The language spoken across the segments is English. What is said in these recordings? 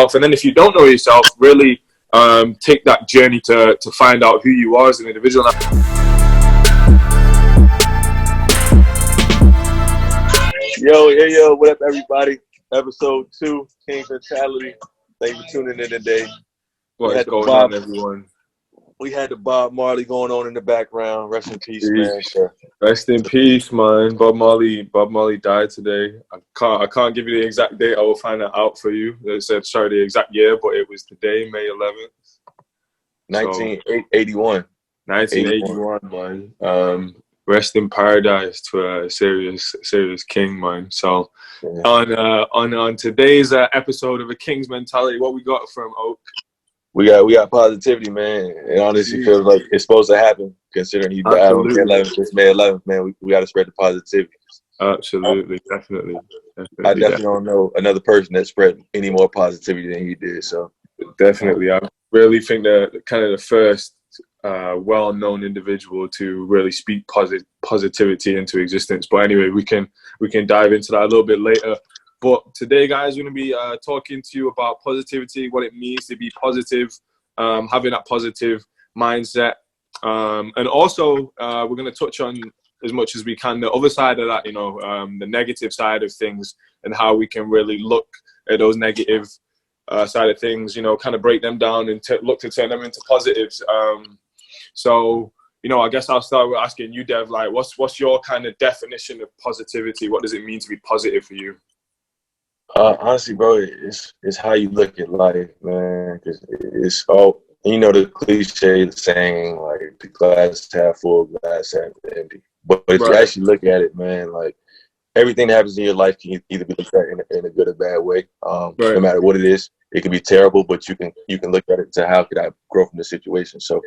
And then if you don't know yourself, really take that journey to find out who you are as an individual. Yo, what up, everybody? Episode 2, King Mentality. Thank you for tuning in today. What is going on, everyone? We had the Bob Marley going on in the background. Rest in peace, man. Sure. Rest in peace, man. Bob Marley died today. I can't give you the exact date. I will find that out for you. It said, sorry, the exact year, but it was today, May 11th. 1981. 1981, man. Rest in paradise to a serious king, man. So yeah. On today's episode of A King's Mentality, what we got from Oak? We got positivity, man. It honestly feels like it's supposed to happen, considering he died on May 11th, man. We got to spread the positivity. Absolutely, definitely. I definitely don't know another person that spread any more positivity than he did. So definitely, I really think that kind of the first well-known individual to really speak positivity into existence. But anyway, we can dive into that a little bit later. But today, guys, we're going to be talking to you about positivity, what it means to be positive, having that positive mindset. And also, we're going to touch on, as much as we can, the other side of that, the negative side of things and how we can really look at those negative side of things, kind of break them down and look to turn them into positives. So, I guess I'll start with asking you, Dev, like, what's your kind of definition of positivity? What does it mean to be positive for you? Honestly, bro, it's how you look at life, man. Cause it's all, the cliche saying, like, the glass half full, glass half empty. But if you actually look at it, man, like, everything that happens in your life can either be looked at in a good or bad way. No matter what it is, it can be terrible, but you can look at it to how could I grow from the situation. So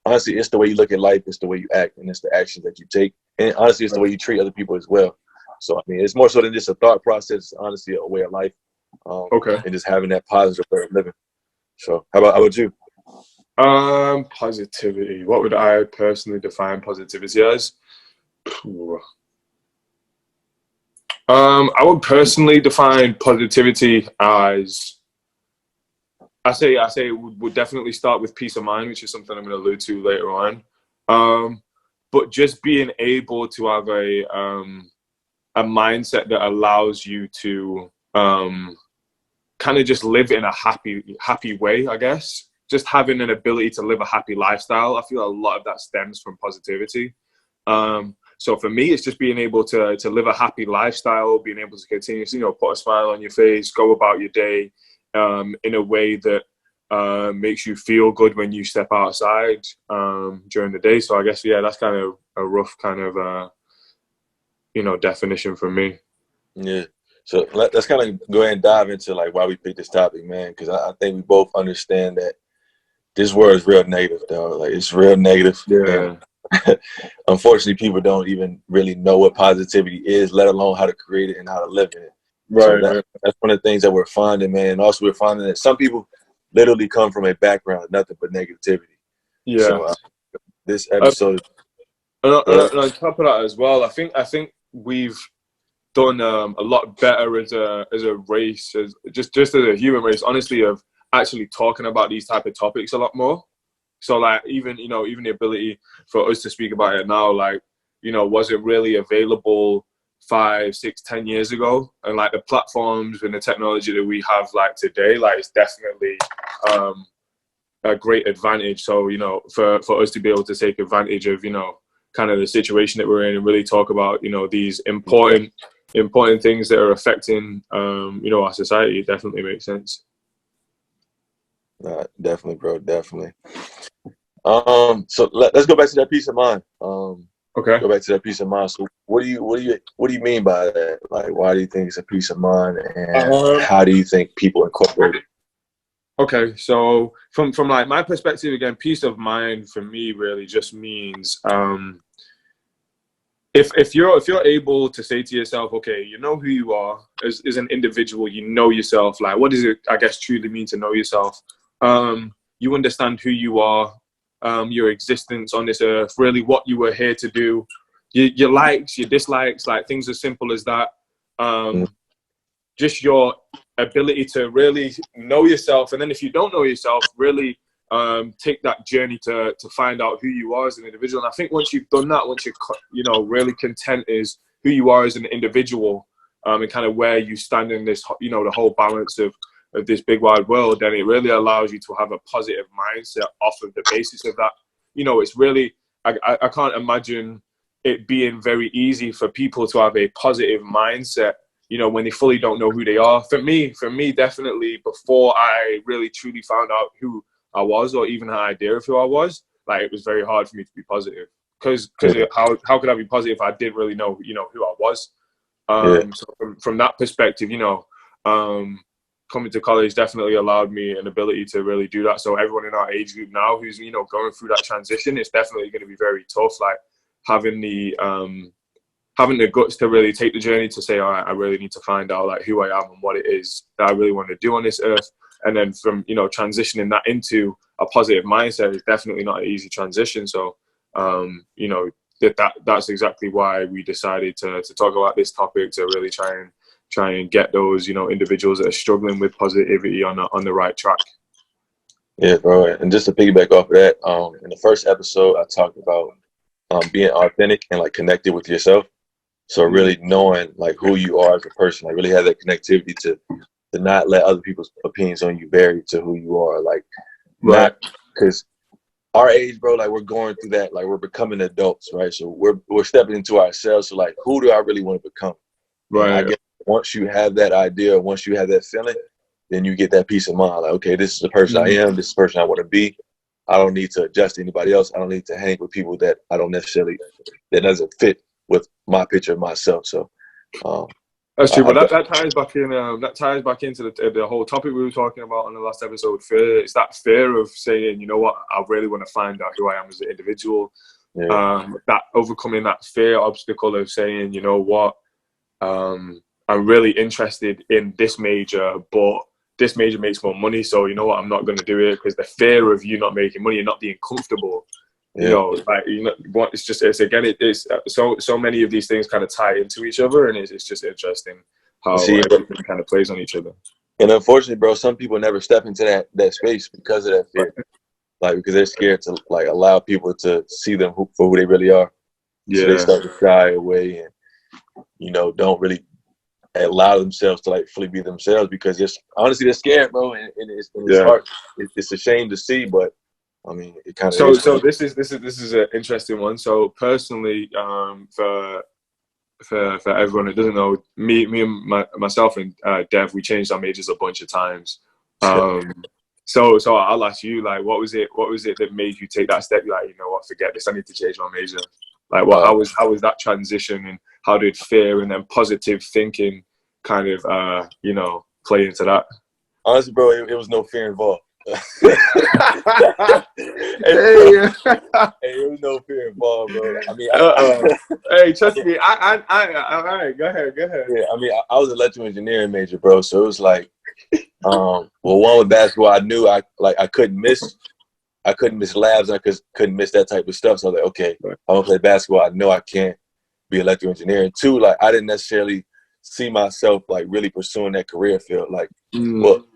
honestly, it's the way you look at life, it's the way you act, and it's the actions that you take. And honestly, it's the way you treat other people as well. So, I mean, it's more so than just a thought process. It's honestly a way of life. And just having that positive way of living. So, how about you? Positivity. What would I personally define positivity as? I would personally define positivity as, I say it would definitely start with peace of mind, which is something I'm going to allude to later on. But just being able to have a mindset that allows you to kind of just live in a happy way, I guess. Just having an ability to live a happy lifestyle. I feel a lot of that stems from positivity. So for me, it's just being able to live a happy lifestyle, being able to continuously, put a smile on your face, go about your day in a way that makes you feel good when you step outside during the day. So I guess, that's kind of a rough kind of definition for me. Yeah. So let's kind of go ahead and dive into like why we picked this topic, man. Because I think we both understand that this world is real negative, though. Like, it's real negative. Yeah. Unfortunately, people don't even really know what positivity is, let alone how to create it and how to live in it. Right. So that's one of the things that we're finding, man. And also, we're finding that some people literally come from a background of nothing but negativity. Yeah. So this episode. And on top of that as well, I think we've done a lot better as a race, as just as a human race, honestly, of actually talking about these type of topics a lot more. So like even the ability for us to speak about it now, like, wasn't really available 5, 6, 10 years ago. And like the platforms and the technology that we have like today, like, it's definitely a great advantage. So, for us to be able to take advantage of, kind of the situation that we're in and really talk about, these important things that are affecting, our society, it definitely makes sense. Definitely, bro. Definitely. So let's go back to that peace of mind. Okay. Go back to that peace of mind. So what do you mean by that? Like, why do you think it's a peace of mind, and how do you think people incorporate it? Okay, so from like my perspective, again, peace of mind for me really just means if you're able to say to yourself, okay, you know who you are as an individual, you know yourself, like, what does it, I guess, truly mean to know yourself? You understand who you are, your existence on this earth, really what you were here to do, your likes, your dislikes, like things as simple as that. Just your ability to really know yourself, and then if you don't know yourself, really take that journey to find out who you are as an individual. And I think once you've done that, once you're really content is who you are as an individual, and kind of where you stand in this, the whole balance of this big wide world, then it really allows you to have a positive mindset off of the basis of that. It's really, I can't imagine it being very easy for people to have a positive mindset, when they fully don't know who they are. For me, definitely, before I really truly found out who I was, or even an idea of who I was, like, it was very hard for me to be positive. Because how could I be positive if I didn't really know, who I was? So from that perspective, coming to college definitely allowed me an ability to really do that. So everyone in our age group now who's, going through that transition, it's definitely going to be very tough. Like, having the guts to really take the journey to say, all right, I really need to find out, like, who I am and what it is that I really want to do on this earth. And then from, transitioning that into a positive mindset is definitely not an easy transition. So, that's exactly why we decided to talk about this topic, to really try and get those, individuals that are struggling with positivity on the right track. Yeah, bro. And just to piggyback off of that, in the first episode, I talked about being authentic and, like, connected with yourself. So really knowing, like, who you are as a person, like, really have that connectivity to not let other people's opinions on you vary to who you are. Like, not because our age, bro, like, we're going through that, like, we're becoming adults, right? So we're stepping into ourselves. So, like, who do I really want to become? Right. And I guess once you have that idea, once you have that feeling, then you get that peace of mind. Like, okay, this is the person I am. This is the person I want to be. I don't need to adjust to anybody else. I don't need to hang with people that I don't necessarily, that doesn't fit with my picture of myself. So that's true. But that ties back in. That ties back into the whole topic we were talking about on the last episode. Fear. It's that fear of saying, you know what, I really want to find out who I am as an individual. Yeah. That overcoming that fear obstacle of saying, you know what, I'm really interested in this major, but this major makes more money, so you know what, I'm not going to do it, because the fear of you not making money and not being comfortable. It's so many of these things kind of tie into each other, and it's just interesting how everything kind of plays on each other. And unfortunately, bro, some people never step into that space because of that fear, like, because they're scared to, like, allow people to see them for who they really are. Yeah. So they start to shy away and, don't really allow themselves to, like, fully be themselves, because honestly they're scared, bro, and it's hard. It's a shame to see, but I mean, it kind of. So this is an interesting one. So personally, for everyone who doesn't know, me and myself and Dev, we changed our majors a bunch of times. So I'll ask you, like, what was it that made you take that step? You're like, you know what, forget this, I need to change my major. Like, how was that transition, and how did fear and then positive thinking kind of play into that? Honestly, bro, it was no fear involved. Hey, it was no fear involved, bro. I mean, hey, trust me. All right, go ahead. Yeah, I mean, I was an electrical engineering major, bro. So it was like, one with basketball, I knew I couldn't miss. I couldn't miss labs. I couldn't miss that type of stuff. So I was like, okay, I'm gonna play basketball. I know I can't be electrical engineering. Two, like, I didn't necessarily see myself, like, really pursuing that career field. Like, well,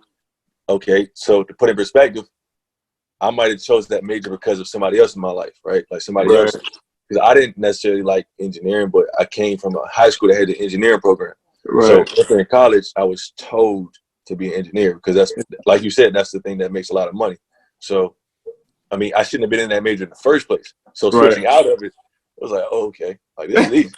okay, so to put in perspective, I might have chose that major because of somebody else in my life, right? Like, somebody else, because I didn't necessarily like engineering, but I came from a high school that had the engineering program. Right. So in college, I was told to be an engineer, because that's, like you said, that's the thing that makes a lot of money. So, I mean, I shouldn't have been in that major in the first place. So switching out of it, I was like, oh, okay, like, this is easy.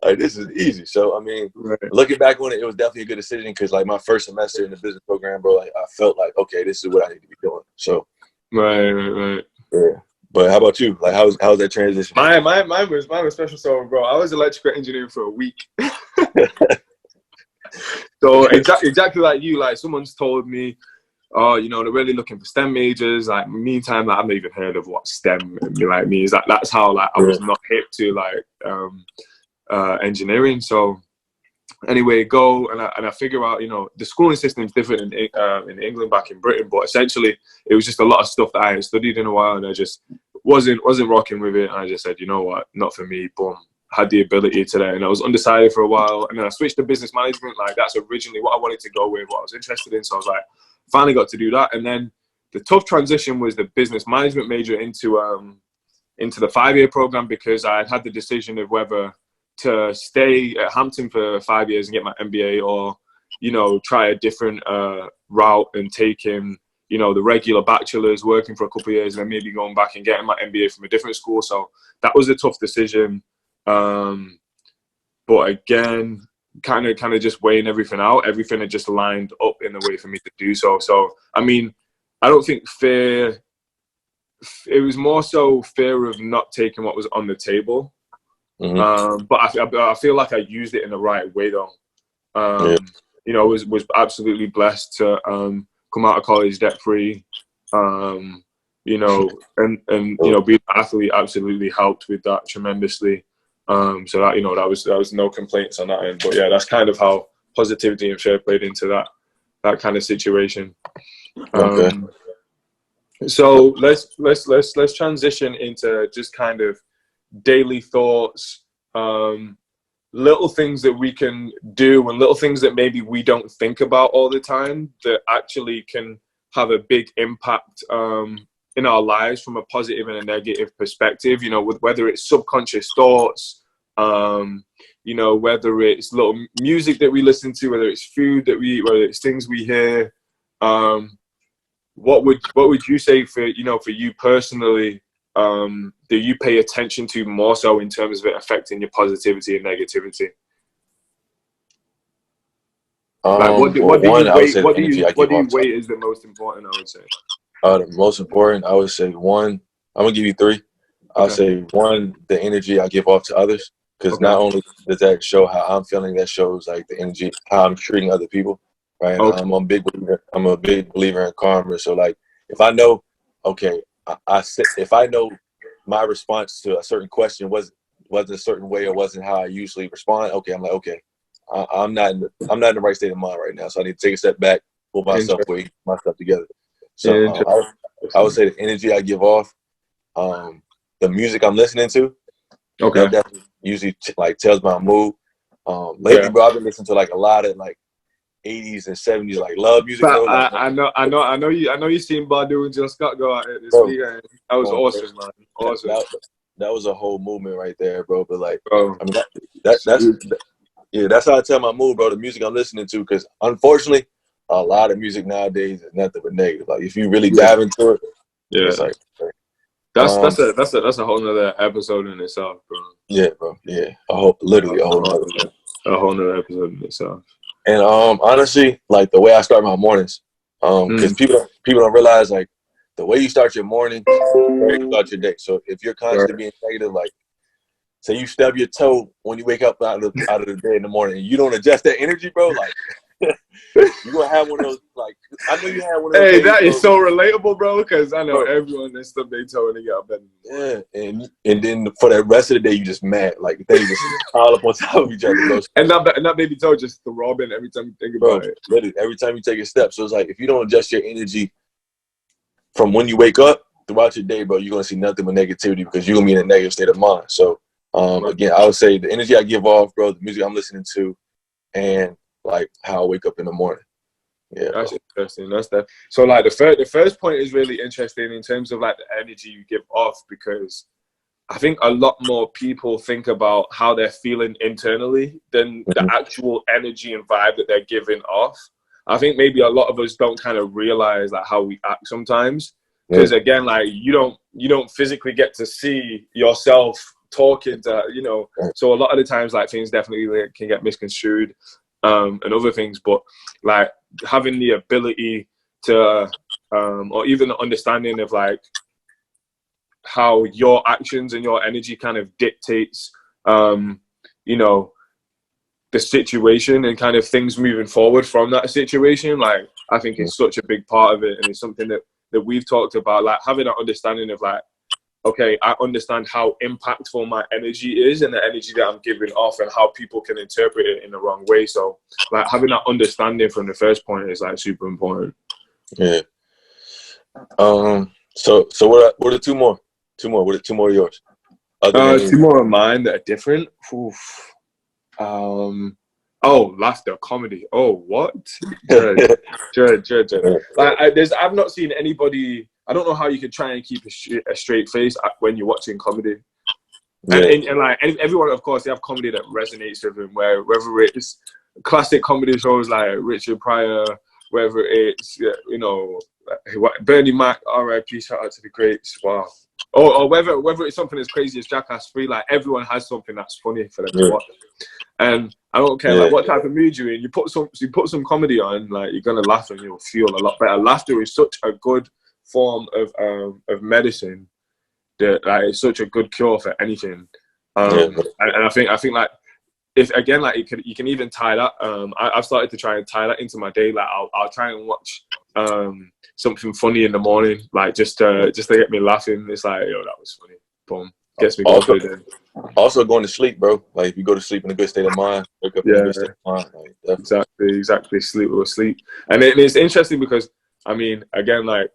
Like, this is easy. So, I mean, looking back on it, it was definitely a good decision, because, like, my first semester in the business program, bro, like, I felt like, okay, this is what I need to be doing. So, right. Yeah. But how about you? Like, how's that transition? Mine was special. So, bro, I was electrical engineering for a week. So exactly like you, like, someone's told me, oh, they're really looking for STEM majors. Like, meantime, like, I've not even heard of what STEM means. That's how, like, I was not hip to, like, engineering. So anyway, go and I figure out, the schooling system is different in England, back in Britain, but essentially it was just a lot of stuff that I hadn't studied in a while, and I just wasn't rocking with it. And I just said, you know what, not for me. Boom. had the ability to that, and I was undecided for a while, and then I switched to business management. Like that's originally what I wanted to go with, what I was interested in. So I was like, finally got to do that, and then the tough transition was the business management major into the 5-year program, because I had the decision of whether to stay at Hampton for 5 years and get my MBA, or try a different route and taking the regular bachelor's, working for a couple of years, and then maybe going back and getting my MBA from a different school. So that was a tough decision. But again, kind of just weighing everything out, everything had just lined up in the way for me to do so. So, I mean, I don't think fear, it was more so fear of not taking what was on the table. Mm-hmm. But I feel like I used it in the right way though. Was absolutely blessed to come out of college debt free. And being an athlete absolutely helped with that tremendously. So that that was no complaints on that end. But yeah, that's kind of how positivity and fear played into that kind of situation. Okay. So let's transition into just kind of daily thoughts, little things that we can do and little things that maybe we don't think about all the time that actually can have a big impact in our lives from a positive and a negative perspective, with whether it's subconscious thoughts, whether it's little music that we listen to, whether it's food that we eat, whether it's things we hear. What would you say for you personally, do you pay attention to more so in terms of it affecting your positivity and negativity? What do you weight as the most important, I would say? The most important, I would say, one, I'm gonna give you three. I'll say one, the energy I give off to others, because not only does that show how I'm feeling, that shows like the energy, how I'm treating other people, right? I'm a big believer in karma. So like, if I know, if I know my response to a certain question wasn't a certain way or wasn't how I usually respond, I'm like, I'm not in the right state of mind right now, so I need to take a step back, pull myself together. So I would say the energy I give off, the music I'm listening to, that usually like tells my mood. Lately, bro, I've been listening to like a lot of like 80s and 70s like love music. I know you seen Badu and Jill Scott go out this weekend. That was awesome, man. Awesome. That was a whole movement right there, bro. But like, I mean, that's how I tell my mood, bro. The music I'm listening to, because unfortunately, a lot of music nowadays is nothing but negative. Like if you really dive into it, it's like that's a whole nother episode in itself, bro. Yeah, bro. Yeah, literally a whole nother episode in itself. And honestly, like the way I start my mornings, because people don't realize like the way you start your morning, you start your day. So if you're constantly being negative, like say you stub your toe when you wake up out of the day in the morning, and you don't adjust that energy, bro, like you're gonna have one of those. Like I know you had one of those. Hey, that is so relatable, bro. Because I know everyone that stubbed their toe and they get up and and then for the rest of the day you just mad, like they just pile up on top of each other, bro. And that baby toe just throbbing every time you think about it. Literally, every time you take a step. So it's like if you don't adjust your energy from when you wake up throughout your day, bro, you're gonna see nothing but negativity because you're gonna be in a negative state of mind. So again, I would say the energy I give off, bro, the music I'm listening to, and like how I wake up in the morning. Yeah, that's interesting. That's that. So like the first point is really interesting in terms of like the energy you give off, because I think a lot more people think about how they're feeling internally than the actual energy and vibe that they're giving off. I think maybe a lot of us don't kind of realize like how we act sometimes, because again, like you don't physically get to see yourself talking to, so a lot of the times like things definitely can get misconstrued and other things, but like having the ability to or even the understanding of like how your actions and your energy kind of dictates the situation and kind of things moving forward from that situation, like I think it's such a big part of it, and it's something that we've talked about, like having an understanding of like, okay, I understand how impactful my energy is and the energy that I'm giving off and how people can interpret it in the wrong way. So like having that understanding from the first point is like super important. Yeah. So what are two more? What are two more of yours? Other Two than more of mine that are different. Oof. Oh, laughter, comedy. Oh, what? Dread. Like, I've not seen anybody. I don't know how you can try and keep a straight face when you're watching comedy. And like everyone, of course, they have comedy that resonates with them. Whether it's classic comedy shows like Richard Pryor, whether it's Bernie Mac, R.I.P. Shout out to the greats. Wow. Or whether it's something as crazy as Jackass 3, like everyone has something that's funny for them to watch. And I don't care like what type of mood you're in. You put some comedy on, like you're gonna laugh and you'll feel a lot better. Laughter is such a good form of medicine that like it's such a good cure for anything. And I think like if again like you can even tie that. I've started to try and tie that into my day. Like I'll try and watch something funny in the morning, like just to get me laughing. It's like, yo, that was funny. Boom. Gets me going for the day. Also going to sleep, bro. Like if you go to sleep in a good state of mind, wake up in a good state of mind. Like, exactly. Sleep will sleep. And it's interesting because I mean, again, like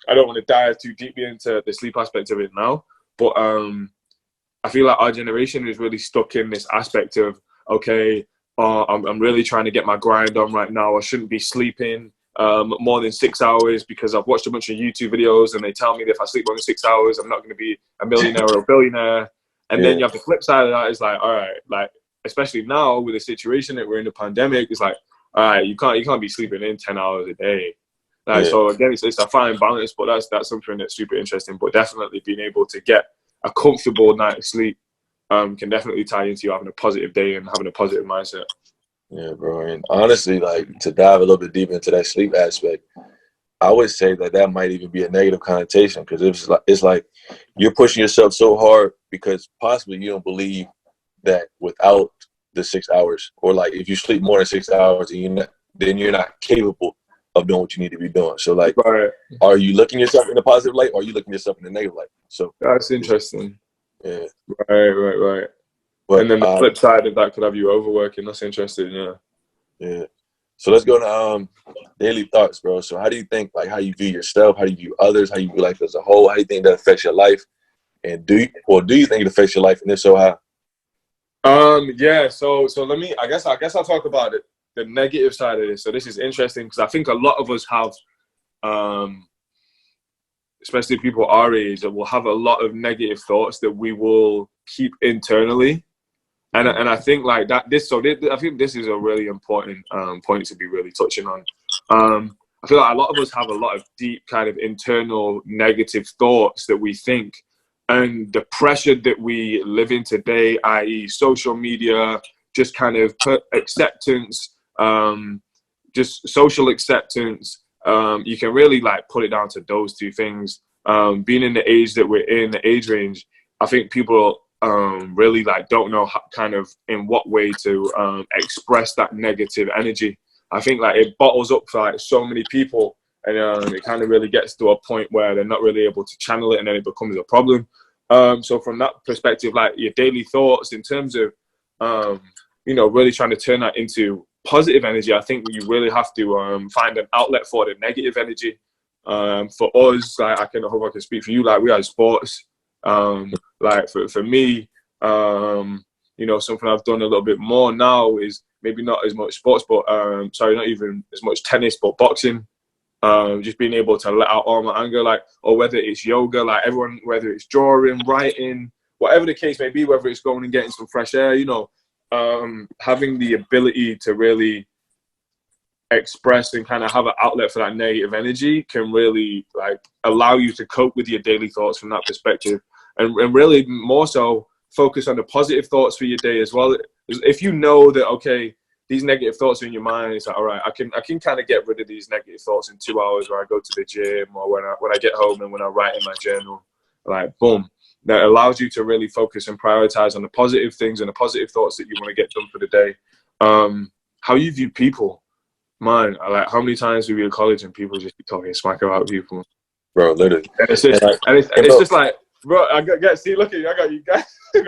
I don't want to dive too deeply into the sleep aspect of it now, but I feel like our generation is really stuck in this aspect of, okay, I'm really trying to get my grind on right now. I shouldn't be sleeping more than 6 hours because I've watched a bunch of YouTube videos and they tell me that if I sleep more than 6 hours, I'm not going to be a millionaire or a billionaire. And then you have the flip side of that is like, all right, like especially now with the situation that we're in the pandemic, it's like, all right, you can't be sleeping in 10 hours a day. Like, so again, it's a fine balance, but that's something that's super interesting. But definitely being able to get a comfortable night of sleep can definitely tie into you having a positive day and having a positive mindset. Yeah, bro. And honestly, like to dive a little bit deeper into that sleep aspect, I would say that might even be a negative connotation because it's like you're pushing yourself so hard because possibly you don't believe that without the 6 hours, or like if you sleep more than 6 hours, then you're not capable of doing what you need to be doing. So like, are you looking yourself in a positive light, or are you looking yourself in a negative light? So that's interesting. Yeah. Right. But, and then the flip side of that could have you overworking. That's interesting. Yeah. So let's go to daily thoughts, bro. So how do you think, like, how you view yourself? How do you view others? How you view life as a whole? How do you think that affects your life? And do you think it affects your life? And if so, how? Yeah. So let me. I guess I'll talk about it. The negative side of this. So this is interesting because I think a lot of us have, especially people our age, that will have a lot of negative thoughts that we will keep internally. And I think like that. I think this is a really important point to be really touching on. I feel like a lot of us have a lot of deep kind of internal negative thoughts that we think, and the pressure that we live in today, i.e., social media, just kind of acceptance, just social acceptance. You can really like put it down to those two things. Being in the age that we're in, the age range, I think people really like don't know kind of in what way to express that negative energy. I think like it bottles up for like so many people, and it kind of really gets to a point where they're not really able to channel it, and then it becomes a problem. So from that perspective, like your daily thoughts in terms of really trying to turn that into positive energy, I think you really have to find an outlet for the negative energy. For us, like I hope I can speak for you. Like we had sports. Like for me, something I've done a little bit more now is maybe not as much sports, but not even as much tennis, but boxing. Just being able to let out all my anger, like, or whether it's yoga, like everyone, whether it's drawing, writing, whatever the case may be, whether it's going and getting some fresh air, having the ability to really express and kind of have an outlet for that negative energy can really like allow you to cope with your daily thoughts from that perspective, and really more so focus on the positive thoughts for your day as well. If you know that, okay, these negative thoughts are in your mind, it's like, all right, I can kind of get rid of these negative thoughts in 2 hours when I go to the gym or when I get home and when I write in my journal. Like, boom. That allows you to really focus and prioritize on the positive things and the positive thoughts that you want to get done for the day. How you view people. Man, like how many times we were in college and people just be talking smack about people. Bro, literally. And it's just like, Bro, see, look at you. I got you guys.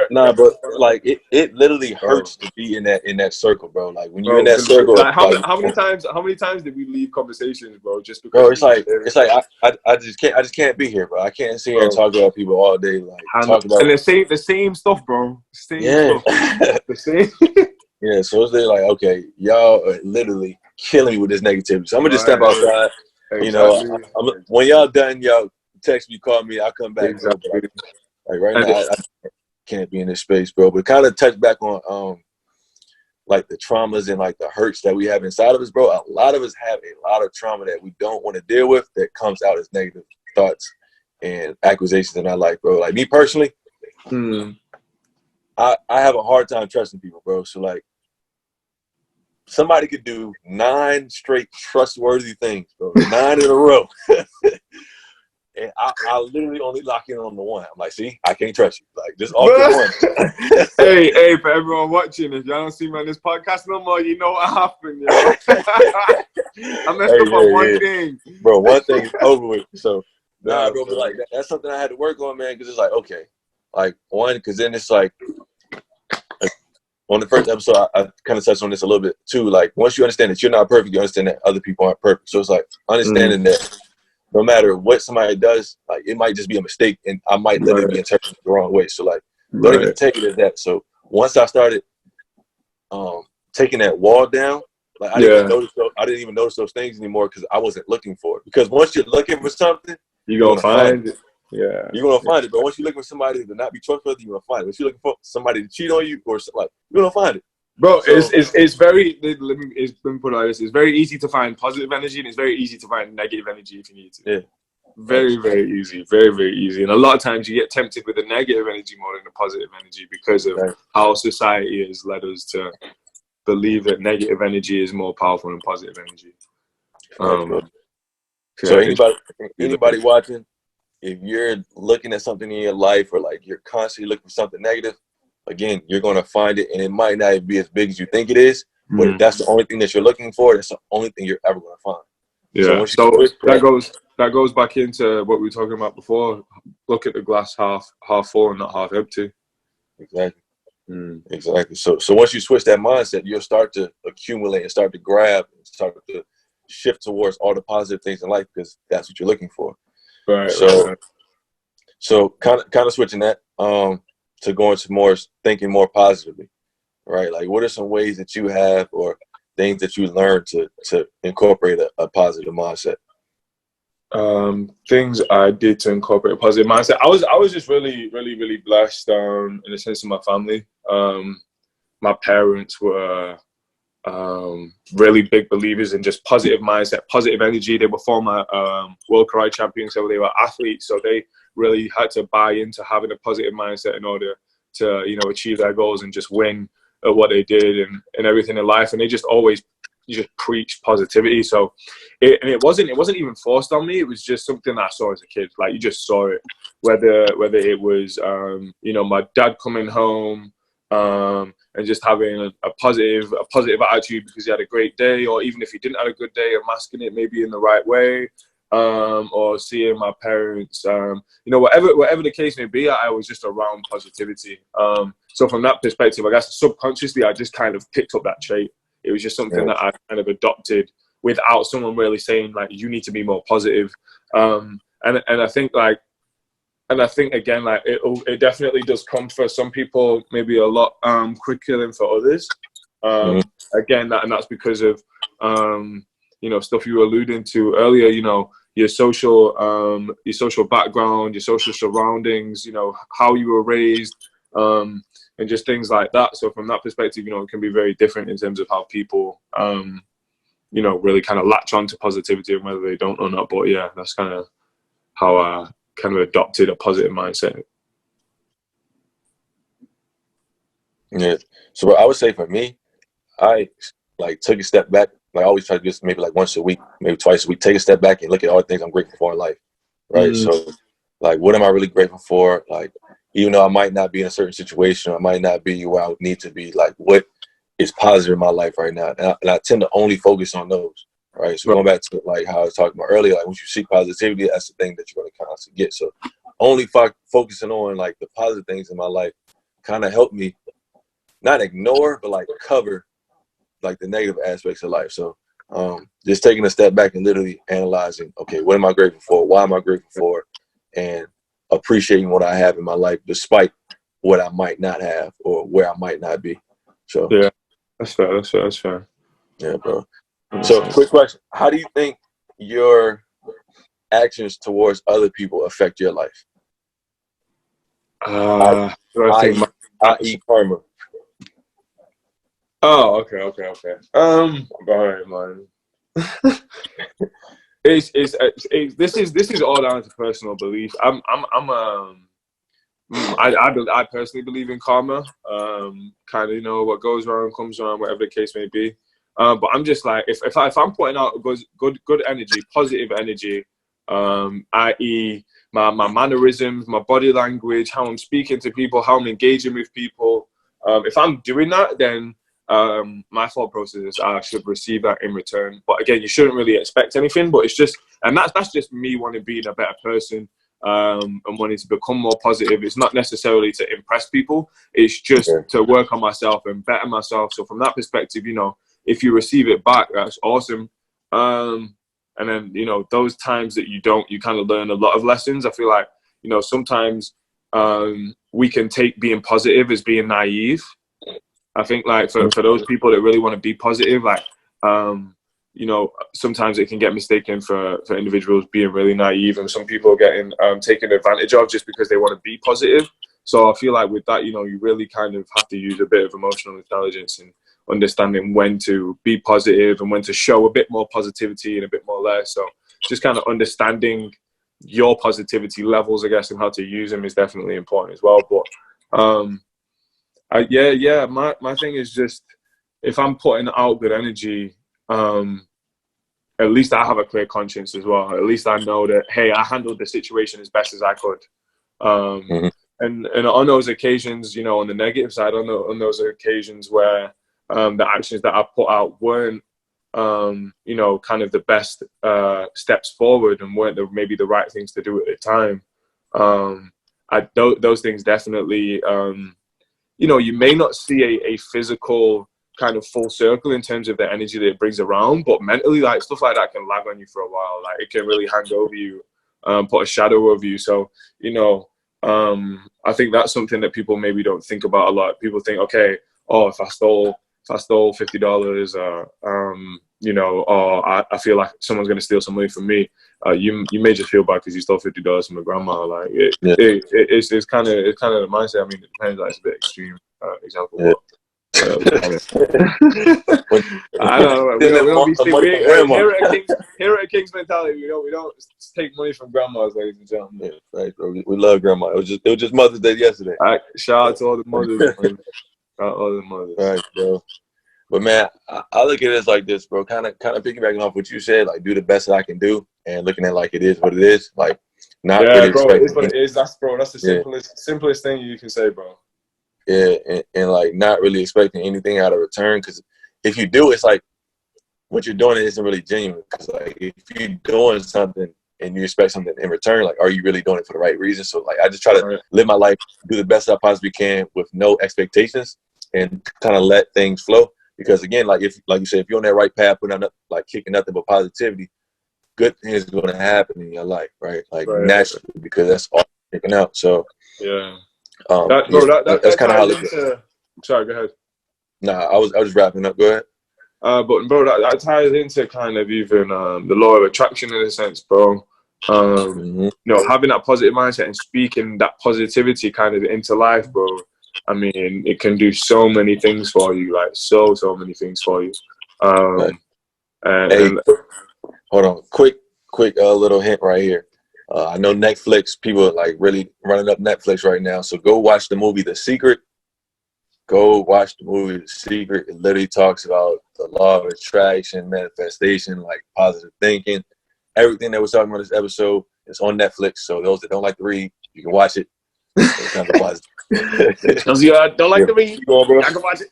Nah, but like it literally hurts to be in that circle, bro. Like when you're in that circle, like how many times did we leave conversations, bro? Just because, bro, it's like I just can't be here, bro. I can't sit here and talk about people all day, like talk about and the same stuff, bro. Same stuff. The same. Yeah, so it's like, okay, y'all are literally killing me with this negativity. So I'm gonna just step outside. Exactly. You know, when y'all done, y'all text me, call me, I'll come back. Exactly. Bro, like right now, I can't be in this space, bro. But kind of touch back on like the traumas and like the hurts that we have inside of us, bro. A lot of us have a lot of trauma that we don't want to deal with that comes out as negative thoughts and accusations in our life, bro. Like me personally, I have a hard time trusting people, bro. So like somebody could do 9 straight trustworthy things, bro. 9 in a row. And I literally only lock in on the one. I'm like, see, I can't trust you. Like, just off the one. hey, for everyone watching, if y'all don't see me on this podcast no more, you know what happened, yo. I messed up on one thing. Bro, one thing is over with. So, nah, bro, but like, that's something I had to work on, man, because it's like, okay. Like, one, because then it's like on the first episode, I kind of touched on this a little bit, too. Like, once you understand that you're not perfect, you understand that other people aren't perfect. So, it's like, understanding that no matter what somebody does, like it might just be a mistake, and I might literally be interpreted the wrong way. So like, don't even take it as that. So once I started taking that wall down, like I didn't even notice those things anymore because I wasn't looking for it. Because once you're looking for something, you're gonna find it. Yeah, you're gonna find it. But once you're looking for somebody to not be trustworthy, you're gonna find it. If you're looking for somebody to cheat on you or something, like, you're gonna find it. Bro, so, it's very, let me put it like this, it's very easy to find positive energy and it's very easy to find negative energy if you need to. Yeah. Very, very easy. Very, very easy. And a lot of times you get tempted with the negative energy more than the positive energy because of how society has led us to believe that negative energy is more powerful than positive energy. So anybody watching, if you're looking at something in your life or like you're constantly looking for something negative, again, you're going to find it, and it might not be as big as you think it is, but if that's the only thing that you're looking for, that's the only thing you're ever going to find. Yeah, so that goes back into what we were talking about before. Look at the glass half full and not half empty. Exactly. Exactly. So once you switch that mindset, you'll start to accumulate and start to grab and start to shift towards all the positive things in life because that's what you're looking for. Right. So kind of switching that. To go into more thinking more positively, right? Like, what are some ways that you have or things that you learned to incorporate a positive mindset? Things I did to incorporate a positive mindset. I was just really, really, really blessed in the sense of my family. My parents were really big believers in just positive mindset, positive energy. They were former World Karate champions, so they were athletes. So they really had to buy into having a positive mindset in order to, achieve their goals and just win at what they did and everything in life. And they just always just preached positivity. So it wasn't even forced on me. It was just something that I saw as a kid. Like, you just saw it, whether it was my dad coming home and just having a positive attitude because he had a great day, or even if he didn't have a good day, or masking it maybe in the right way, or seeing my parents, whatever the case may be, I was just around positivity. So from that perspective, I guess subconsciously I just kind of picked up that trait. It was just something that I kind of adopted without someone really saying, like, you need to be more positive. And I think again, like, it definitely does come for some people maybe a lot quicker than for others. Again, that's because of stuff you were alluding to earlier. Your social background, your social surroundings, how you were raised, and just things like that. So from that perspective, it can be very different in terms of how people really kind of latch on to positivity and whether they don't or not. But yeah, that's kind of how I kind of adopted a positive mindset. Yeah. So I would say for me, I took a step back. I always try to do this maybe like once a week, maybe twice a week, take a step back and look at all the things I'm grateful for in life. Right. So like, what am I really grateful for? Like, even though I might not be in a certain situation, I might not be where I would need to be, like, what is positive in my life right now? And I tend to only focus on those. Right. So going back to like how I was talking about earlier, like, once you seek positivity, that's the thing that you're going to constantly get. So only focusing on like the positive things in my life kind of helped me not ignore, but like cover like the negative aspects of life. So just taking a step back and literally analyzing, okay, what am I grateful for? Why am I grateful for? And appreciating what I have in my life despite what I might not have or where I might not be. So yeah, that's fair. That's fair. Yeah, bro. So quick question. How do you think your actions towards other people affect your life? I think I.e. karma. Oh, okay. Alright, man. This is all down to personal belief. I personally believe in karma. Kind of, you know, what goes around comes around, whatever the case may be. But I'm just like, if I'm putting out good energy, positive energy, i.e. my mannerisms, my body language, how I'm speaking to people, how I'm engaging with people. If I'm doing that, then my thought process is I should receive that in return. But again, you shouldn't really expect anything. But it's just, and that's just me wanting to be a better person. And wanting to become more positive. It's not necessarily to impress people. It's just to work on myself and better myself. So from that perspective, you know, if you receive it back, that's awesome. And then, you know, those times that you don't, you kind of learn a lot of lessons. I feel like, you know, sometimes we can take being positive as being naive. I think like for those people that really want to be positive, like, you know, sometimes it can get mistaken for individuals being really naive, and some people are getting taken advantage of just because they want to be positive. So I feel like with that, you know, you really kind of have to use a bit of emotional intelligence and understanding when to be positive and when to show a bit more positivity and a bit more less. So just kind of understanding your positivity levels, I guess, and how to use them is definitely important as well. But my thing is just, if I'm putting out good energy, at least I have a clear conscience as well. At least I know that, hey, I handled the situation as best as I could. And on those occasions, you know, on the negative side, on those occasions where the actions that I put out weren't, you know, kind of the best steps forward and weren't maybe the right things to do at the time, those things definitely, you know, you may not see a physical kind of full circle in terms of the energy that it brings around, but mentally, like, stuff like that can lag on you for a while. Like, it can really hang over you, put a shadow over you. So, you know, I think that's something that people maybe don't think about a lot. People think, okay, oh, if I stole $50, you know, or I feel like someone's going to steal some money from me. You may just feel bad because you stole $50 from your grandma. Like, it's kind of the mindset. I mean, it depends. Like, it's a bit extreme example. Yeah. I don't know. We don't be here at King's mentality. We don't take money from grandmas, ladies and gentlemen. Yeah, right, bro. We love grandma. It was just Mother's Day yesterday. Shout out to all the mothers. Shout out all the mothers. All right, bro. But man, I look at it like this, bro. Kind of piggybacking off what you said, like, do the best that I can do, and looking at like it is what it is, like not really bro. It is what it is. That's the simplest thing you can say, bro. Yeah, and like not really expecting anything out of return, because if you do, it's like what you're doing isn't really genuine. Because like if you're doing something and you expect something in return, like, are you really doing it for the right reason? So like I just try to live my life, do the best I possibly can with no expectations, and kind of let things flow. Because again, like you said, if you're on that right path, putting out like kicking nothing but positivity, good things are going to happen in your life, right? Like naturally, because that's all kicking out. So yeah. That's kind of how I look at it. Sorry, go ahead. Nah, I was just wrapping up. Go ahead. But bro, that ties into kind of even the law of attraction in a sense, bro. You know, having that positive mindset and speaking that positivity kind of into life, bro. I mean, it can do so many things for you, like so many things for you. Hey, hold on, quick little hint right here. I know Netflix, people are like really running up Netflix right now. So go watch the movie The Secret. Go watch the movie The Secret. It literally talks about the law of attraction, manifestation, like positive thinking. Everything that we're talking about in this episode is on Netflix. So those that don't like to read, you can watch it. It's kind of positive. Those of you that don't like to read, I can watch it.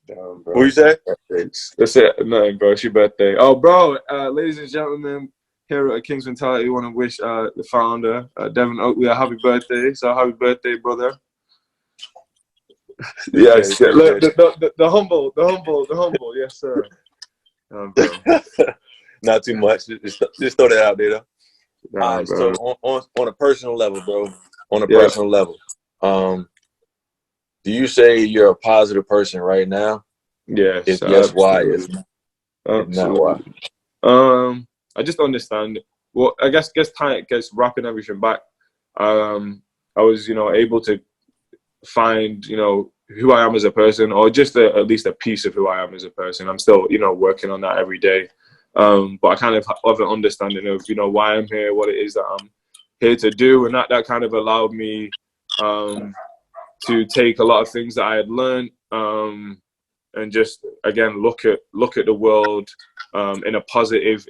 Damn, bro. What you say? That's it. Nothing, bro. It's your birthday. Oh, bro. Ladies and gentlemen, here at King's Mentality, want to wish the founder, Devin Oakley, a happy birthday. So happy birthday, brother. Yes, the humble, yes, sir. Not too much. Just throw that out there, though. Nah, all right, bro. so on a personal level, bro. On a personal level, do you say you're a positive person right now? Yes. If yes, why? If not, why? I just understand. Well, I guess wrapping everything back. I was, able to find, who I am as a person, or just at least a piece of who I am as a person. I'm still, working on that every day. But I kind of have an understanding of, why I'm here, what it is that I'm here to do, and that kind of allowed me to take a lot of things that I had learned and just again look at the world in a positive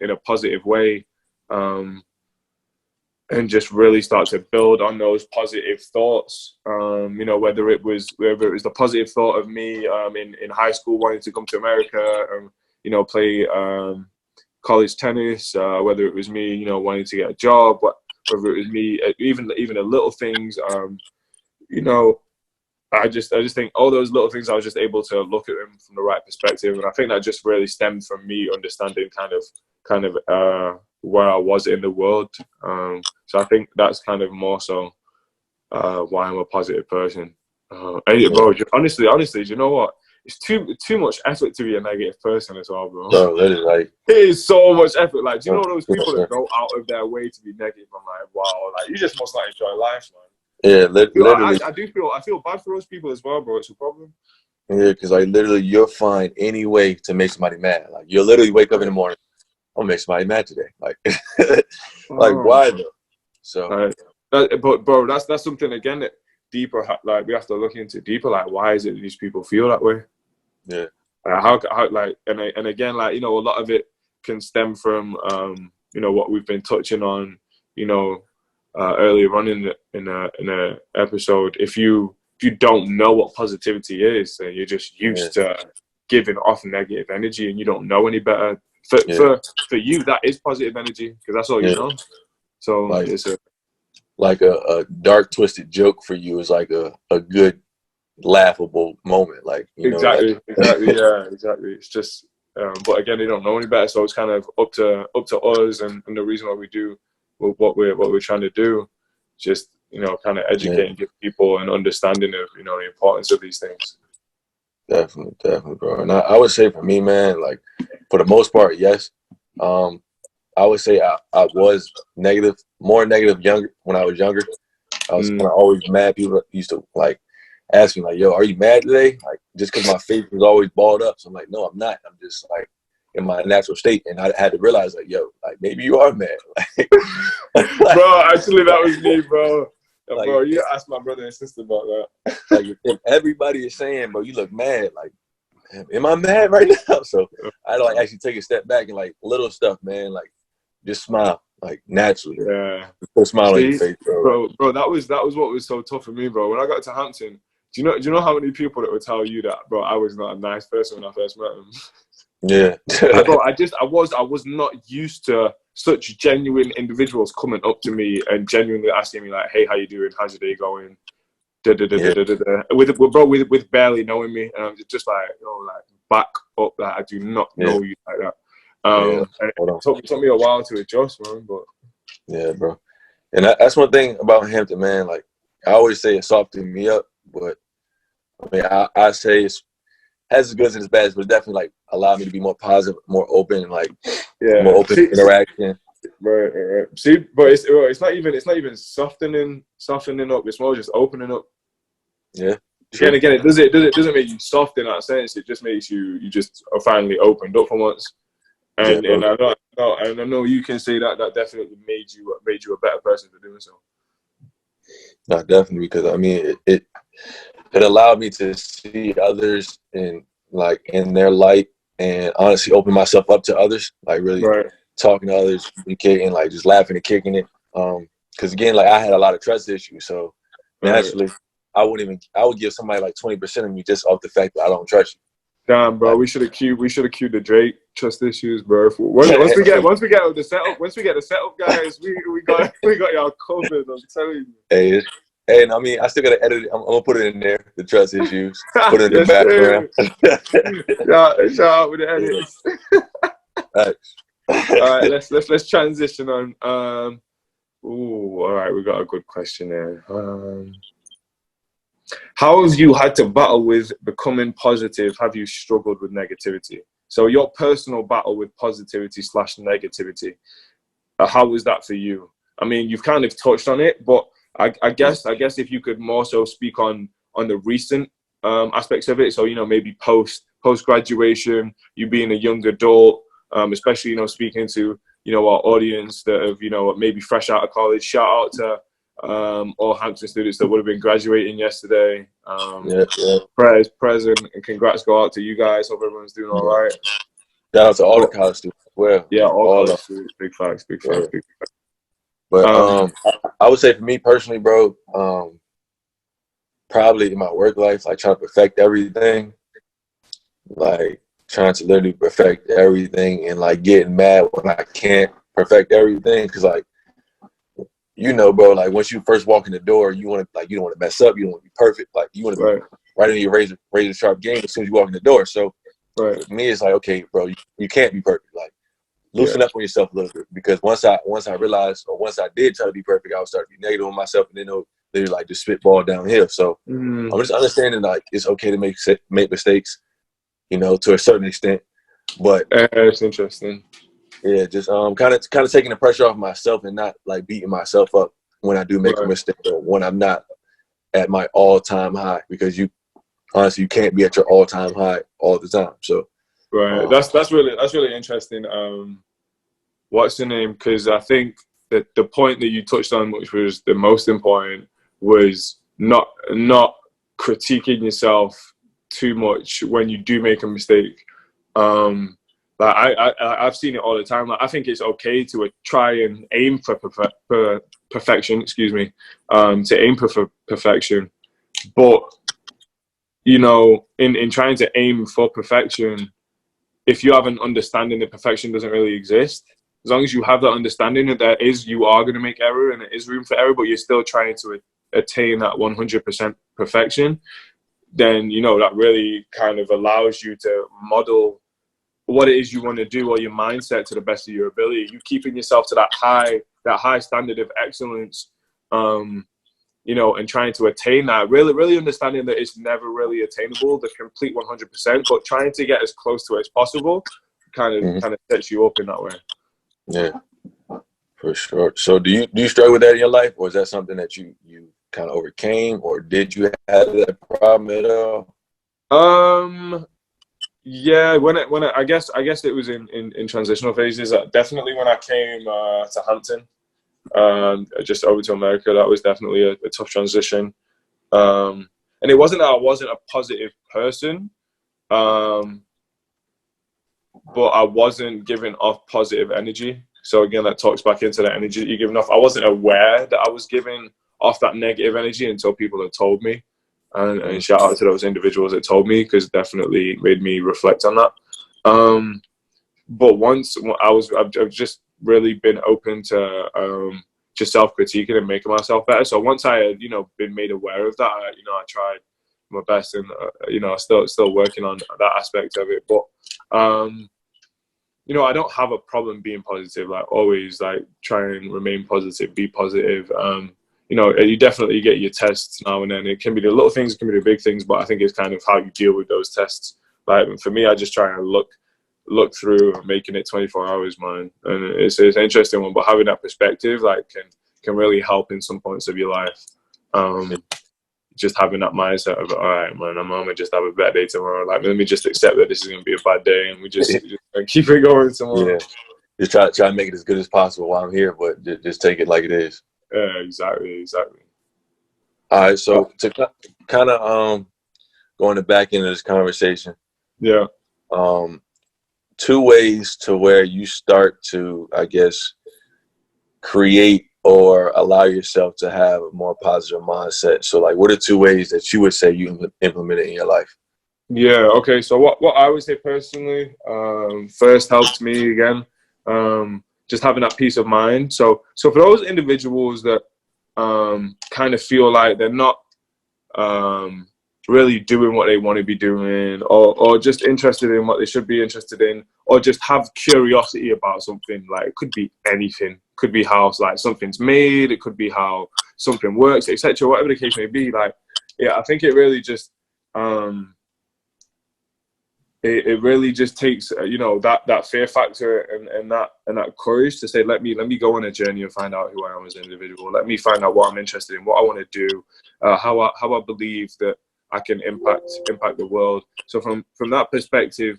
way, and just really start to build on those positive thoughts. Whether it was the positive thought of me in high school wanting to come to America and play college tennis, whether it was me wanting to get a job, whether it was me even the little things. I just think all those little things I was just able to look at them from the right perspective, and I think that just really stemmed from me understanding kind of where I was in the world. So I think that's kind of more so why I'm a positive person. Bro, honestly, do you know what? It's too much effort to be a negative person as well, bro. Bro, that is like it is so much effort. Like, do you know those people that go out of their way to be negative? I'm like, wow, like you just must not enjoy life, man. Yeah, literally. I feel bad for those people as well, bro. It's a problem. Yeah, because like literally, you'll find any way to make somebody mad. Like you'll literally wake up in the morning, I'll make somebody mad today. Like, like why though? So, but bro, that's something again that deeper. Like we have to look into deeper. Like, why is it these people feel that way? Yeah. How like and again, like a lot of it can stem from what we've been touching on. Earlier on in the episode, if you don't know what positivity is, then you're just used to giving off negative energy, and you don't know any better. For you, that is positive energy because that's all you know. So like, it's a dark, twisted joke for you is like a good, laughable moment. Like exactly. It's just, but again, they don't know any better, so it's kind of up to us, and the reason why we do what we're trying to do, just kind of educate and give people an understanding of the importance of these things. Definitely, bro. And I would say for me, man, like for the most part, yes. I would say I was more negative younger when I was younger. I was kind of always mad. People used to like ask me like, "Yo, are you mad today?" Like just because my face was always balled up. So I'm like, "No, I'm not. I'm just like in my natural state." And I had to realize like, "Yo, like maybe you are mad." Bro, actually, that was me, bro. Like, bro, you ask my brother and sister about that. Like if everybody is saying, "Bro, you look mad," like, am I mad right now? So I like actually take a step back and like little stuff, man. Like just smile, like naturally. Yeah, put a smile on your face, bro. Bro, that was what was so tough for me, bro. When I got to Hampton, do you know how many people that would tell you that, bro? I was not a nice person when I first met them. Yeah, bro. I was not used to such genuine individuals coming up to me and genuinely asking me like, "Hey, how you doing? How's your day going?" With barely knowing me, and I'm just like, like back up that I do not know you like that. And it took me a while to adjust, man. But yeah, bro. And that's one thing about Hampton, man. Like I always say, it softened me up, but I mean, I say it's has its goods and its bads, but it definitely like allowed me to be more positive, more open, like more open interaction. Right. See, but it's not even softening up. It's more just opening up. Yeah. Again, it doesn't make you soft in that sense. It just makes you just are finally opened up for once. And I know you can say that definitely made you a better person for doing so. No, definitely, because I mean it allowed me to see others in their light, and honestly open myself up to others, like really talking to others, communicating, like just laughing and kicking it. Because again, like I had a lot of trust issues, so naturally I would give somebody like 20% of me just off the fact that I don't trust you. Damn, bro, we should have queued the Drake trust issues, bro. Once we get the setup, guys, we got y'all covered. I'm telling you. Hey, I mean, I still gotta edit it. I'm gonna put it in there. The trust issues. Put it in Yes, the background. Shout out with the edits. All right, let's transition on. All right, we got a good question there. How have you had to battle with becoming positive? Have you struggled with negativity? So your personal battle with positivity / negativity, how was that for you? I mean, you've kind of touched on it, but I guess if you could more so speak on the recent aspects of it. So, you know, maybe post graduation, you being a young adult, especially, you know, speaking to, you know, our audience that have, you know, maybe fresh out of college. Shout out to all Hampton students that would have been graduating yesterday. Prayers present and congrats go out to you guys. Hope everyone's doing all right. Shout out to all the college students as well. Yeah, all college students. Big facts. But I would say for me personally, bro, probably in my work life, like trying to perfect everything, like trying to literally perfect everything, and like getting mad when I can't perfect everything, because like, you know, bro, like once you first walk in the door, you want to, like, you don't want to mess up, you don't want to be perfect, like you want to be right in your razor sharp game as soon as you walk in the door. So for me, it's like, okay, bro, you can't be perfect. Like, loosen up on yourself a little bit, because once I realized, or once I did try to be perfect, I would start to be negative on myself, and then they like just spitball downhill. So I'm just understanding, like, it's okay to make mistakes, you know, to a certain extent. But it's interesting. Yeah, just kind of taking the pressure off myself and not like beating myself up when I do make a mistake, or when I'm not at my all-time high, because you honestly, you can't be at your all-time high all the time. So that's really interesting. What's the name? Because I think that the point that you touched on, which was the most important, was not critiquing yourself too much when you do make a mistake. Like I've seen it all the time. Like, I think it's okay to try and aim for perfection. Excuse me, to aim for perfection, but you know, in trying to aim for perfection, if you have an understanding that perfection doesn't really exist, as long as you have that understanding that you are going to make error and there is room for error, but you're still trying to attain that 100% perfection, then, you know, that really kind of allows you to model what it is you want to do, or your mindset, to the best of your ability. You keeping yourself to that high standard of excellence, you know, and trying to attain that, really understanding that it's never really attainable, the complete 100%, but trying to get as close to it as possible kind of sets you up in that way. Yeah, for sure. So do you struggle with that in your life, or is that something that you kind of overcame, or did you have that problem at all? Yeah, I guess it was in transitional phases. Definitely when I came to Hampton, just over to America, that was definitely a tough transition. And it wasn't that I wasn't a positive person, but I wasn't giving off positive energy. So again, that talks back into the energy that you're giving off. I wasn't aware that I was giving off that negative energy until people had told me. And shout out to those individuals that told me, because it definitely made me reflect on that. But once I've just really been open to just self-critiquing and making myself better. So once I had, you know, been made aware of that, I tried my best, and you know, still working on that aspect of it. But you know, I don't have a problem being positive. Like, always, like, try and remain positive, be positive. You know, you definitely get your tests now and then. It can be the little things, it can be the big things, but I think it's kind of how you deal with those tests. Like, for me, I just try and look through making it 24 hours, man. And it's an interesting one, but having that perspective, like, can really help in some points of your life. Just having that mindset of, all right, man, I'm gonna just have a bad day tomorrow. Like, let me just accept that this is gonna be a bad day, and we just keep it going tomorrow. Yeah. Just try to make it as good as possible while I'm here, but just take it like it is. Yeah, exactly. All right, so to kind of going back into this conversation, yeah, 2 ways to where you start to, I guess, create or allow yourself to have a more positive mindset. So, like, what are 2 ways that you would say you implemented in your life? Yeah. Okay. So what I would say personally, first helped me again, just having that peace of mind. So for those individuals that kind of feel like they're not um, really doing what they want to be doing, or just interested in what they should be interested in, or just have curiosity about something. Like it could be anything. It could be how like something's made. It could be how something works, etc. Whatever the case may be. Like, yeah, I think it really just it really just takes that fear factor and that courage to say let me go on a journey and find out who I am as an individual. Let me find out what I'm interested in, what I want to do, how I believe that I can impact the world. So from that perspective,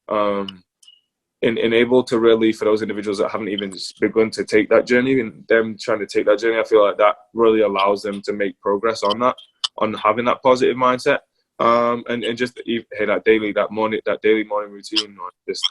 and able to really, for those individuals that haven't even begun to take that journey and them trying to take that journey, I feel like that really allows them to make progress on having that positive mindset. And just that daily morning routine, or just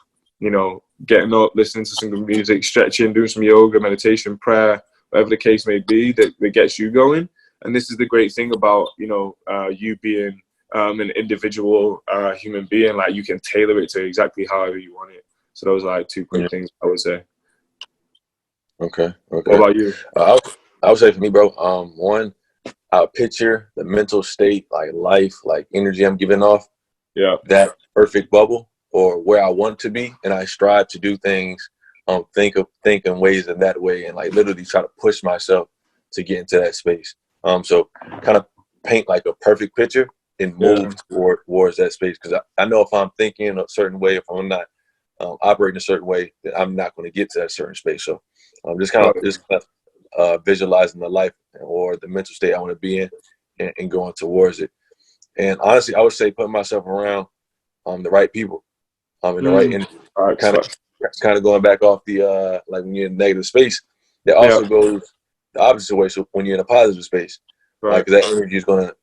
getting up, listening to some good music, stretching, doing some yoga, meditation, prayer, whatever the case may be, that gets you going. And this is the great thing about you being an individual human being. Like you can tailor it to exactly however you want it. So those are like two quick things I would say. Okay. What about you? I would say for me, bro, one, I'll picture the mental state, like life, like energy I'm giving off. Yeah. That perfect bubble or where I want to be, and I strive to do things, think in ways in that way, and like literally try to push myself to get into that space. So kind of paint like a perfect picture and move towards that space, because I know if I'm thinking a certain way, if I'm not operating a certain way, then I'm not going to get to that certain space. So just kind of visualizing the life or the mental state I want to be in, and going towards it. And honestly, I would say putting myself around the right people, in the right energy. Kind of going back off the like when you're in a negative space, that also goes the opposite way. So when you're in a positive space, right, because that energy is going to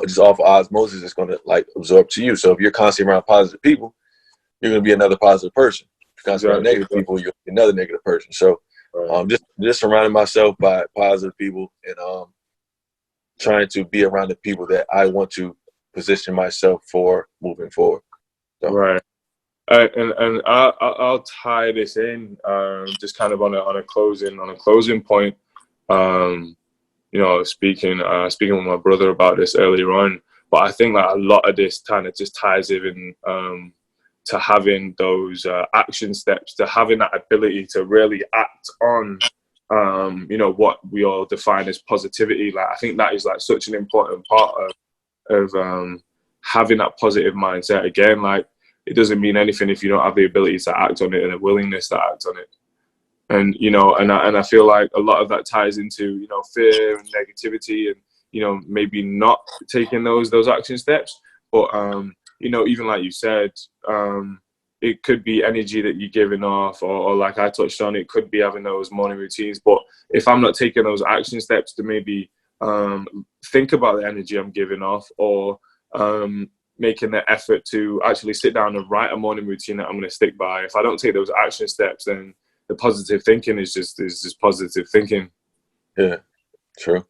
just off of osmosis, it's going to like absorb to you. So if you're constantly around positive people, you're going to be another positive person. If you're constantly around negative people, you're another negative person. So just surrounding myself by positive people, and trying to be around the people that I want to position myself for moving forward. So. Right. And I'll tie this in just kind of on a closing point. Speaking with my brother about this earlier on, but I think that a lot of this kind of just ties in to having those action steps, to having that ability to really act on what we all define as positivity. Like I think that is like such an important part of having that positive mindset. Again, like it doesn't mean anything if you don't have the ability to act on it and a willingness to act on it. And and I feel like a lot of that ties into fear and negativity, and maybe not taking those action steps. But even like you said, it could be energy that you're giving off, or like I touched on, it could be having those morning routines. But if I'm not taking those action steps to maybe think about the energy I'm giving off, or making the effort to actually sit down and write a morning routine that I'm going to stick by, if I don't take those action steps, then the positive thinking is just positive thinking. Yeah, true.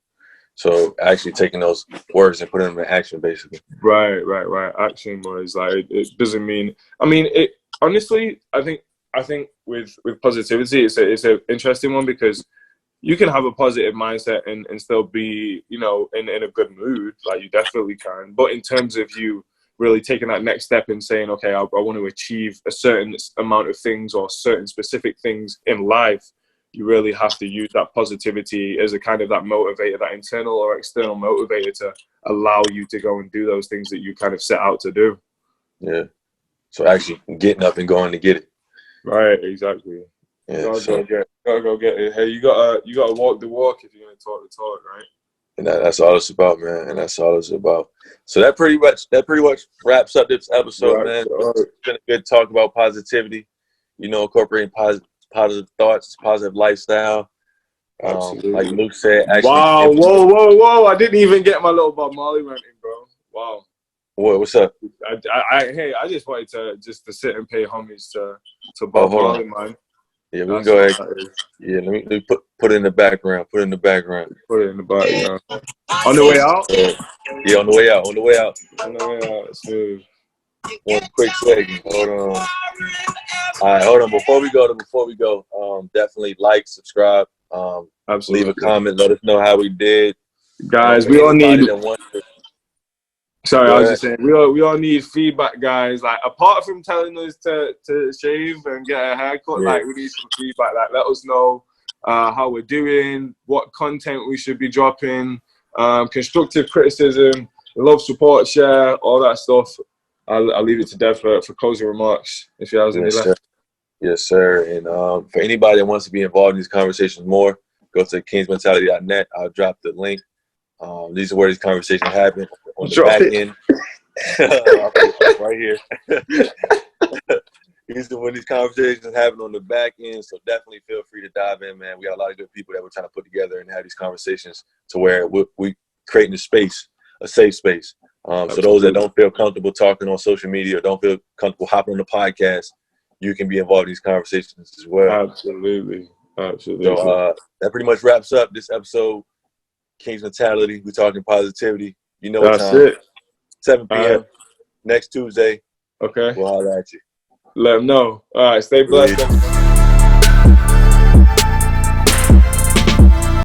So actually taking those words and putting them in action, basically. Right. Action was like, it doesn't mean. I mean, it honestly. I think with positivity, it's an interesting one, because you can have a positive mindset and still be in a good mood. Like you definitely can. But in terms of you really taking that next step and saying, okay, I want to achieve a certain amount of things or certain specific things in life, you really have to use that positivity as a kind of that motivator, that internal or external motivator, to allow you to go and do those things that you kind of set out to do. Yeah. So actually getting up and going to get it. Right. Exactly. Yeah. Gotta go get it. Hey, you gotta walk the walk if you're gonna talk the talk, right? And that's all it's about, man. And that's all it's about. So that pretty much wraps up this episode, man. It's been a good talk about positivity. Incorporating positive thoughts, positive lifestyle. Like Luke said, actually. Wow! Whoa! I didn't even get my little Bob Marley ranting, bro. Wow. What's up? I just wanted to sit and pay homage to Bob Marley, man. Yeah, we can go ahead. Yeah, let me put it in the background. Put it in the background. On the way out? Yeah, on the way out. Smooth. one quick second. Hold on. All right, hold on. Before we go, definitely like, subscribe, Absolutely. leave a comment, let us know how we did. Guys, For we all anybody need. that wants to, Sorry, go I was ahead. just saying we all need feedback, guys. Like apart from telling us to shave and get a haircut, Yeah. like we need some feedback. Like let us know how we're doing, what content we should be dropping, constructive criticism, love, support, share, all that stuff. I'll leave it to Dev for closing remarks if he has any Yes, left. sir. Yes, sir. And for anybody that wants to be involved in these conversations more, go to kingsmentality.net. I'll drop the link. These are where these conversations happen on the Drop back it. end. right here. These are when these conversations happen on the back end. So definitely feel free to dive in, man. We got a lot of good people that we're trying to put together and have these conversations to where we creating a space, a safe space. So those that don't feel comfortable talking on social media or don't feel comfortable hopping on the podcast, you can be involved in these conversations as well. Absolutely. So that pretty much wraps up this episode. King's Mentality. We're talking positivity. You know what That's time. it. 7 p.m. Next Tuesday. Okay. We'll holler at you. Let them know. All right. Stay blessed.